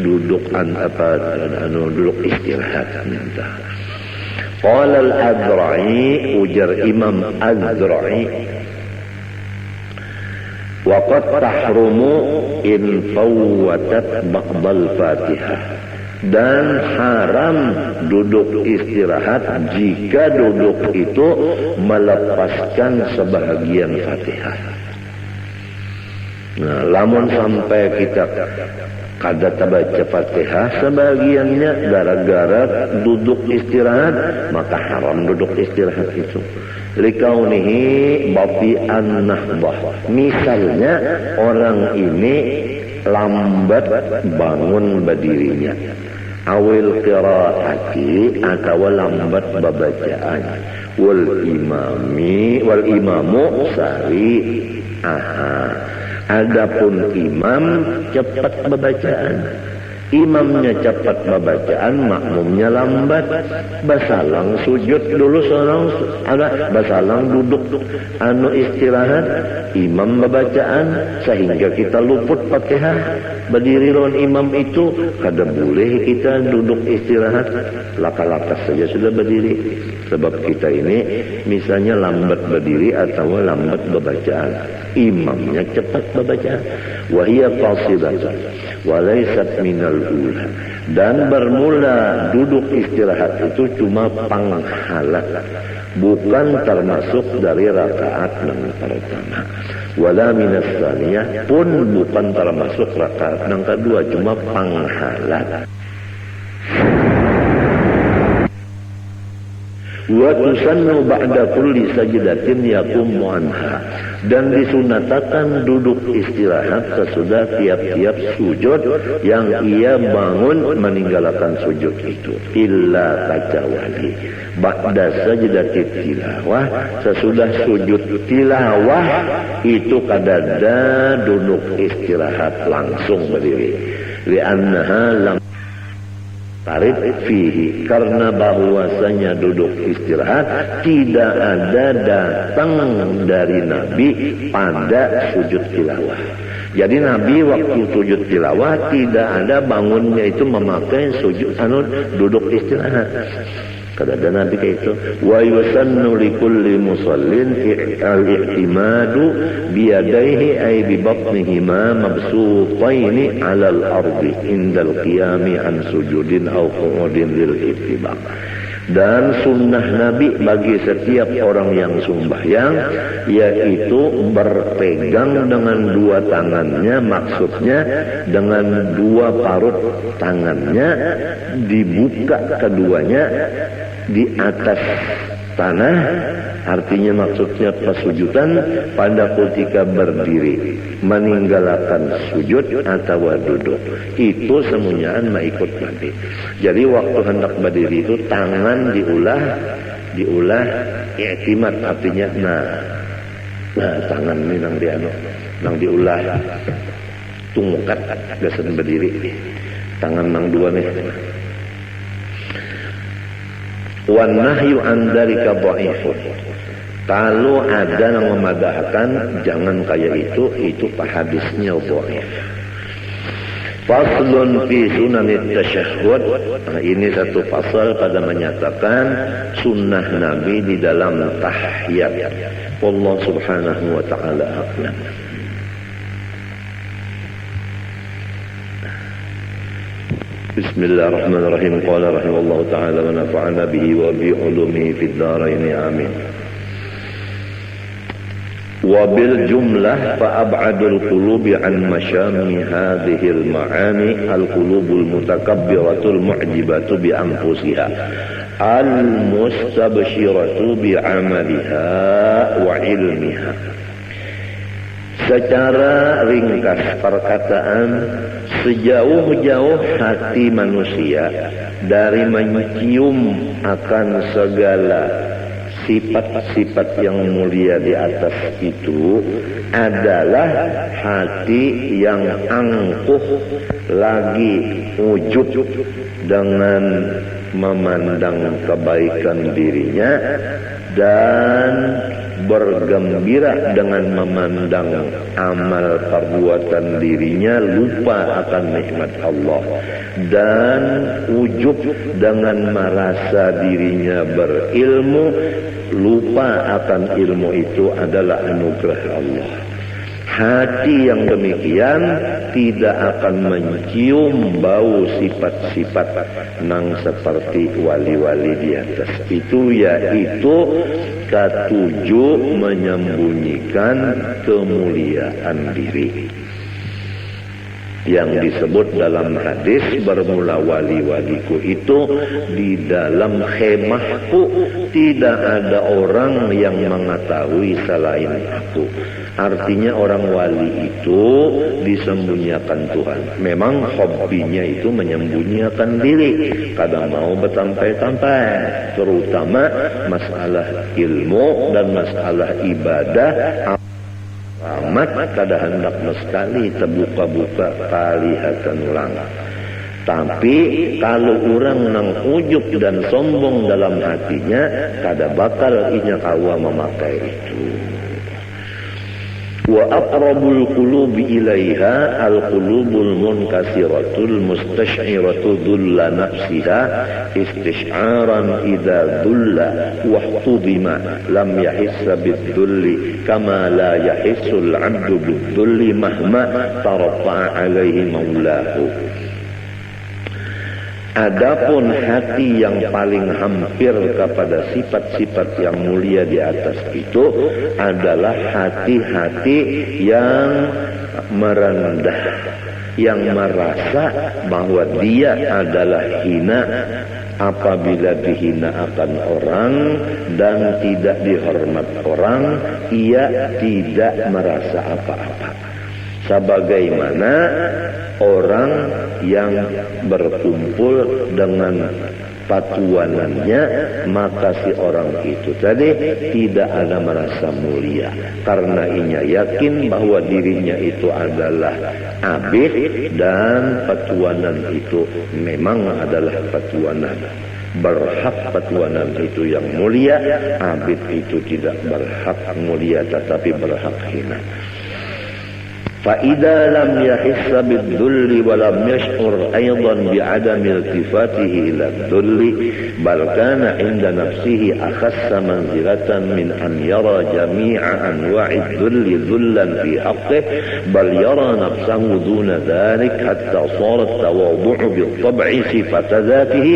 duduk duduk istirahat. Qala al-Adra'i, ujar Imam Adra'i, waqad tahrumu in fawwatat ba'dal Fatihah, dan haram duduk istirahat jika duduk itu melepaskan sebahagian Fatihah. Nah, lamun sampai kita kada baca Fatihah sebagiannya gara-gara duduk istirahat, maka haram duduk istirahat itu. Likaunihi bafi'an nahbah, misalnya orang ini lambat bangun berdirinya, awil qiraati atau lambat babacaan, wal imamu sari. Adapun imam cepat bacaan, Imamnya cepat bacaan, makmumnya lambat. Basalang sujud dulu seorang, basalang duduk istirahat, imam bacaan sehingga kita luput Fatihah. Berdiri lawan imam itu kada boleh kita duduk istirahat, laka-laka saja sudah berdiri. Sebab kita ini misalnya lambat berdiri atau lambat bacaan, imamnya cepat bacaan. Wa hiya qasidatun wa laysat minal ula. Dan bermula duduk istirahat itu cuma panghala, bukan termasuk dari rakaat yang pertama. Wala minas tsaniyah, pun bukan termasuk rakaat yang kedua, cuma panghala. Wa tusannu ba'da kulli sajdatin yaqumu anha. Dan disunatakan duduk istirahat sesudah tiap-tiap sujud yang ia bangun meninggalkan sujud itu. Illa kecuali ba'da sajdatit tilawah, sesudah sujud tilawah itu kadada duduk istirahat langsung berdiri. Li'annaha lam tarid fihi, karena bahwasanya duduk istirahat tidak ada datang dari Nabi pada sujud tilawah. Jadi Nabi waktu sujud tilawah tidak ada bangunnya itu memakai sujud duduk istirahat. Kada Nabi kayak itu. Wa yusannu likulli musallin al-i'timadu biyadaihi ay bi batnihima mabsutaini 'ala al-ardi indal qiyami an sujudin aw qu'udin lil ittiba'. Dan sunnah Nabi bagi setiap orang yang sembahyang yaitu berpegang dengan dua tangannya, maksudnya dengan dua parut tangannya dibuka keduanya di atas tanah, artinya maksudnya pesujudan pada ketika berdiri meninggalkan sujud atau duduk itu semuanya ikut Nabi. Jadi waktu hendak berdiri itu tangan diulah i'timad, artinya nah tangan ini nang diulah tungkat gasan berdiri, tangan nang dua nih. Wan nahyu an dzalika dhaifun. Kalau ada yang memadahkan jangan kayak itu hadisnya dhaif. Faslun fi sunanit tasyahhud. Nah, ini satu pasal pada menyatakan sunnah Nabi di dalam tahiyat. Allah Subhanahu wa taala a'lam. Bismillahirrahmanirrahim. Qala rahimahullahu ta'ala wa nafa'ana bihi wa bi ulumihi fid dharain amin. Wa bil jumlah fa ab'adul qulubi an masyami hadhihi al ma'ani al qulubul mutakabbiratul mu'jibatu bi anfusiha al mustabshiratu bi 'amaliha wa ilmiha. Secara ringkas perkataan, sejauh-jauh hati manusia dari mencium akan segala sifat-sifat yang mulia di atas itu adalah hati yang angkuh lagi ujub dengan memandang kebaikan dirinya dan bergembira dengan memandang amal perbuatan dirinya, lupa akan nikmat Allah, dan ujub dengan merasa dirinya berilmu, lupa akan ilmu itu adalah anugerah Allah. Hati yang demikian tidak akan mencium bau sifat-sifat nang seperti wali-wali di atas itu, yaitu ketujuh menyembunyikan kemuliaan diri yang disebut dalam hadis, bermula wali-waliku itu di dalam khemahku, tidak ada orang yang mengetahui selain aku. Artinya orang wali itu disembunyikan Tuhan. Memang hobinya itu menyembunyikan diri, kadang mau bertampai-tampai, terutama masalah ilmu dan masalah ibadah amat kada hendak sekali terbuka-buka kalihatan ulang. Tapi kalau orang nang ujub dan sombong dalam hatinya, kada bakal inya kawa memakai itu. Wa aqrabul qulubi ilaiha al-qulubul munkasiratul mustash'iratu dhulla nafsiha istish'aran idza dhulla wa hudima lam yahissa bid-dhulli kama la yahissul 'abdu bid-dhulli mahma tarfa'a 'alaihi maulahu. Adapun hati yang paling hampir kepada sifat-sifat yang mulia di atas itu adalah hati-hati yang merendah, yang merasa bahwa dia adalah hina apabila dihina akan orang dan tidak dihormat orang, ia tidak merasa apa-apa. Sebagaimana orang yang berkumpul dengan patuanannya, maka si orang itu tadi tidak ada merasa mulia karena inya yakin bahwa dirinya itu adalah abid dan patuanan itu memang adalah patuanan. Berhak patuanan itu yang mulia, abid itu tidak berhak mulia tetapi berhak hina. فإذا لم يحس بالذل ولم يشعر أيضا بعدم التفاته إلى الذل بل كان عند نفسه أخس منزلة من أن يرى جميع أنواع الذل ذلا في حقه بل يرى نفسه دون ذلك حتى صار التواضع بالطبع صفة ذاته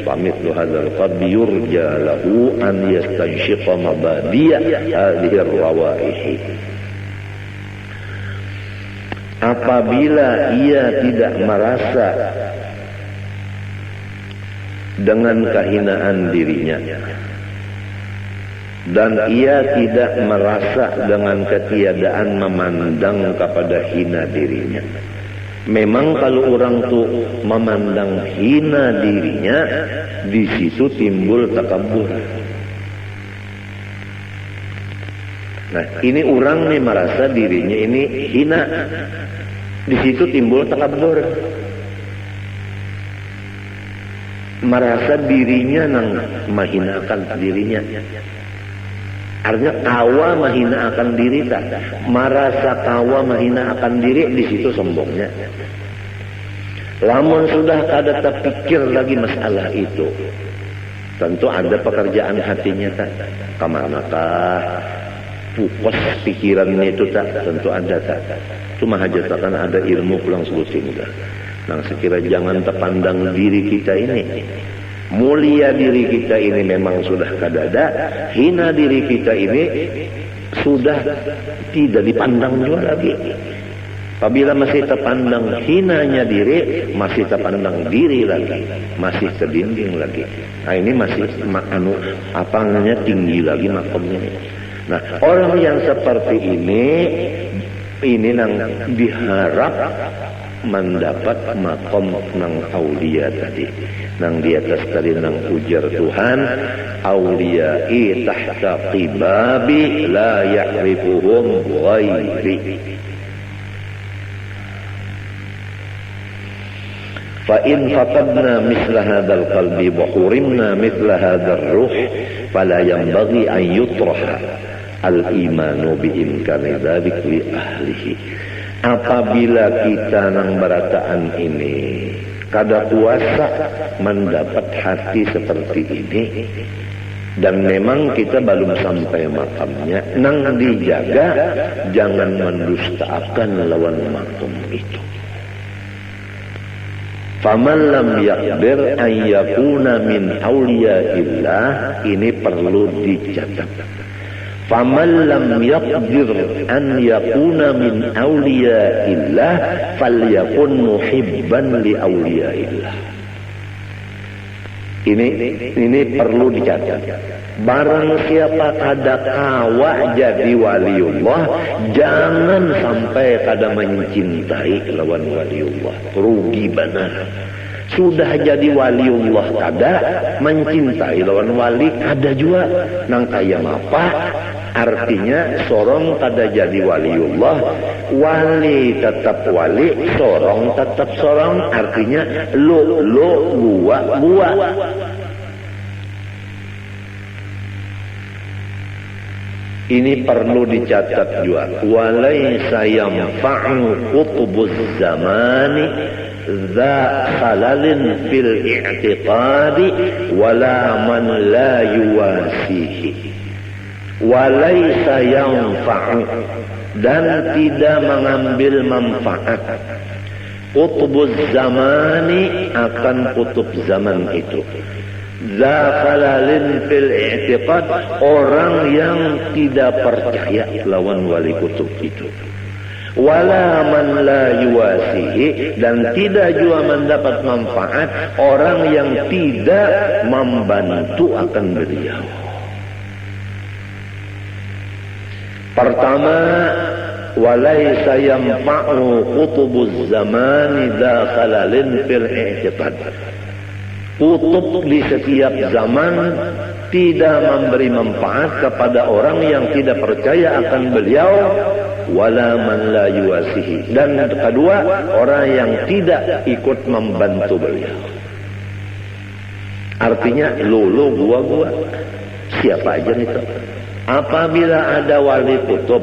فمثل هذا القلب يرجى له أن يستنشق مبادئ هذه الروائح. Apabila ia tidak merasa dengan kehinaan dirinya dan ia tidak merasa dengan ketiadaan memandang kepada hina dirinya. Memang kalau orang tuh memandang hina dirinya, di situ timbul takabur. Nah, ini orang nih merasa dirinya ini hina. Di situ timbul takabur. Merasa dirinya nang mahinakan dirinya. Artinya kawa mahinakan diri tak. Merasa kawa mahinakan diri, di situ sombongnya. Lamun sudah kada terpikir lagi masalah itu, tentu ada pekerjaan hatinya tak. Kemanakah fokus pikirannya itu tak, tentu ada tak. Cuma hajatakan ada ilmu pulang selusin dah. Nang sekira jangan terpandang diri kita ini. Mulia diri kita ini memang sudah kadada, hina diri kita ini sudah tidak dipandang juga lagi. Apabila masih terpandang hinanya diri, masih terpandang diri lagi, masih kedinding lagi. Nah ini masih apa namanya tinggi lagi makomnya. Nah, orang yang seperti ini nang diharap mendapat makom nang aulia tadi. Nang di atas tadi nang ujar Tuhan, auliyai tahta qibabi la ya'rifuhum ghairi. فإن فقدنا مثل هذا القلب وحرمنا مثل هذا الروح فلا ينبغي أن يطرح الإيمان بإمكان ذلك لأهله. Apabila kita nang berataan ini kada kuasa mendapat hati seperti ini dan memang kita belum sampai makamnya, nang dijaga jangan mendustakan lawan makom itu. Faman lam yakbir an yakuna min awliyaillah, ini perlu dicatat. Faman lam yakbir an yakuna min awliyaillah falyakun muhibban li awliyaillah. Ini perlu dicatat. Barang siapa kada kawa jadi waliullah, jangan sampai kada mencintai lawan waliullah. Rugi benar. Sudah jadi waliullah kada, mencintai lawan wali kada juga. Nang kaya apa? Artinya sorong kada jadi waliullah, wali tetap wali, sorong tetap sorong. Artinya lo gua. Ini perlu dicatat juga. Walaysa yanfa'u qutbuz zamani dha khalalin fil i'tiqadi wala man la yuwasihi. Walaysa yanfa'u, dan tidak mengambil manfaat qutbuz zamani, akan kutub zaman itu. Zafalalin fil i'tiqad, orang yang tidak percaya lawan wali kutub itu. Wala man la yuwasihi, dan tidak juga mendapat manfaat orang yang tidak membantu akan beliau. Pertama, walaysa yanfa'u qutubuz zamani dakhalalin fil i'tiqad. Kutub di setiap zaman tidak memberi manfaat kepada orang yang tidak percaya akan beliau, wala man la yuwasihi, dan kedua, orang yang tidak ikut membantu beliau. Artinya lulu gua siapa aja itu. Apabila ada wali kutub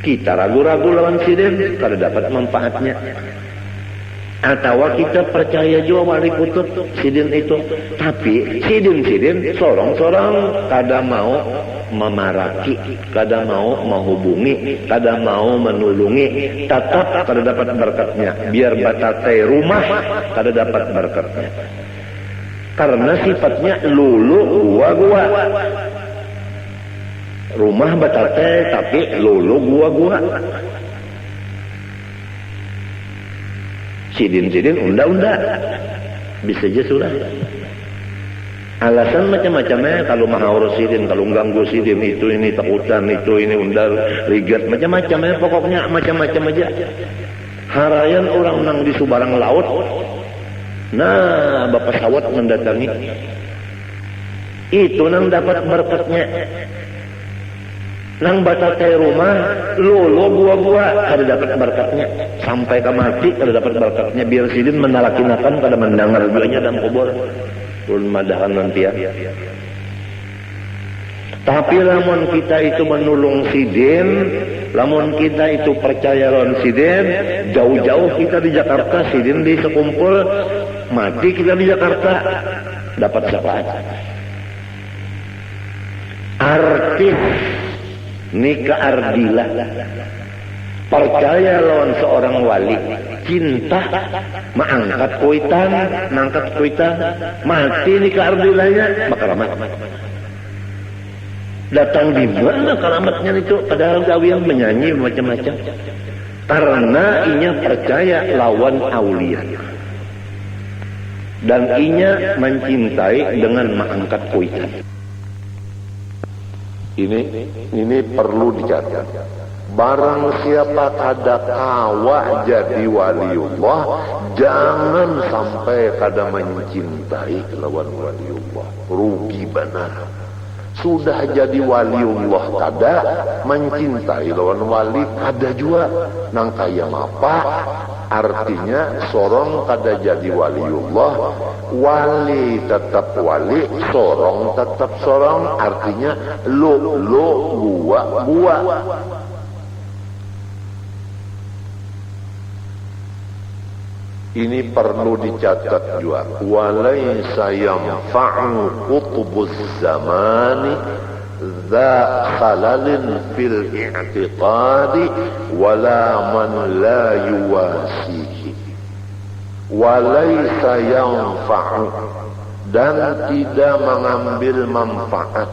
kita ragu-ragu lawan sidin, kada dapat manfaatnya. Atau kita percaya juga wali kutub sidin itu, tapi sidin sorong-sorong kada mau memaraki, kada mau menghubungi, kada mau menulungi, tetap kada dapat berkatnya. Biar batatai rumah kada dapat berkatnya, karena sifatnya lulu gua. Rumah batatai tapi lulu gua. Sidin unda bisa aja sudah. Alasan macam-macamnya, kalau mahaur sidin, kalau ganggu sidin, itu ini takutan, itu ini undar rigat, macam-macamnya, pokoknya macam-macam aja. Harayan orang nang di subarang laut, nah bapak sawat mendatangi, itu nang dapat berkatnya. Nang batatai rumah lolo gua kada dapat berkatnya, sampai ke mati kada dapat berkatnya. Biar sidin menalakinakan kada mendengar bilangnya dalam kubur ulun madahan nanti ya. Tapi lamun kita itu menulung sidin, lamun kita itu percaya lawan sidin, jauh-jauh kita di Jakarta, sidin di sekumpul, mati kita di Jakarta, dapat syafaat. Artis nikah ardilah, percaya lawan seorang wali, cinta, mengangkat kuitan, mati nikah ardilahnya, makaramat. Datang di mana karamatnya itu? Padahal gawian menyanyi macam-macam. Karena inya percaya lawan aulia, dan inya mencintai dengan mengangkat kuitan. Ini perlu dicatat. Barang siapa kada kawa jadi waliullah, jangan sampai kada mencintai lawan waliullah. Rugi benar. Sudah jadi waliullah kada, mencintai lawan wali kada juga. Nang kaya apa? Artinya sorong kada jadi waliullah, wali tetap wali, sorong tetap sorong. Artinya lo gua. Ini perlu dicatat juga. Walaysa yanfa'u qutbuz zamani dha khalalin fil i'tiqadi wala man la yuwasihi. Walaysa yanfa'u, dan tidak mengambil manfaat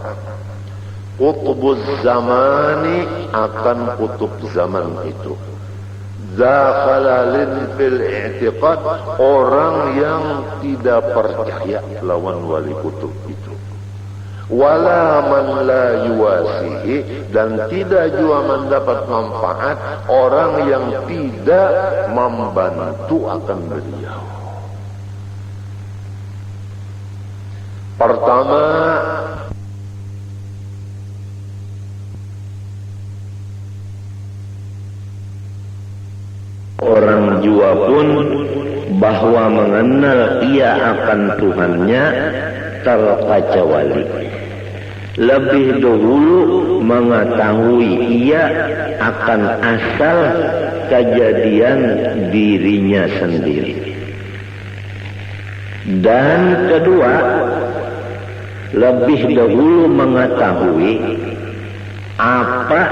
qutbuz zamani, akan kutub zaman itu. Zakhalalin fil i'tiqad, orang yang tidak percaya lawan wali kutub itu. wala man la yuwasihi, dan tidak juga mendapat manfaat orang yang tidak membantu akan beliau. Pertama, orang jua pun bahwa mengenal ia akan Tuhannya terkecuali. Lebih dahulu mengetahui ia akan asal kejadian dirinya sendiri. Dan kedua, lebih dahulu mengetahui apa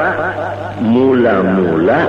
mula-mula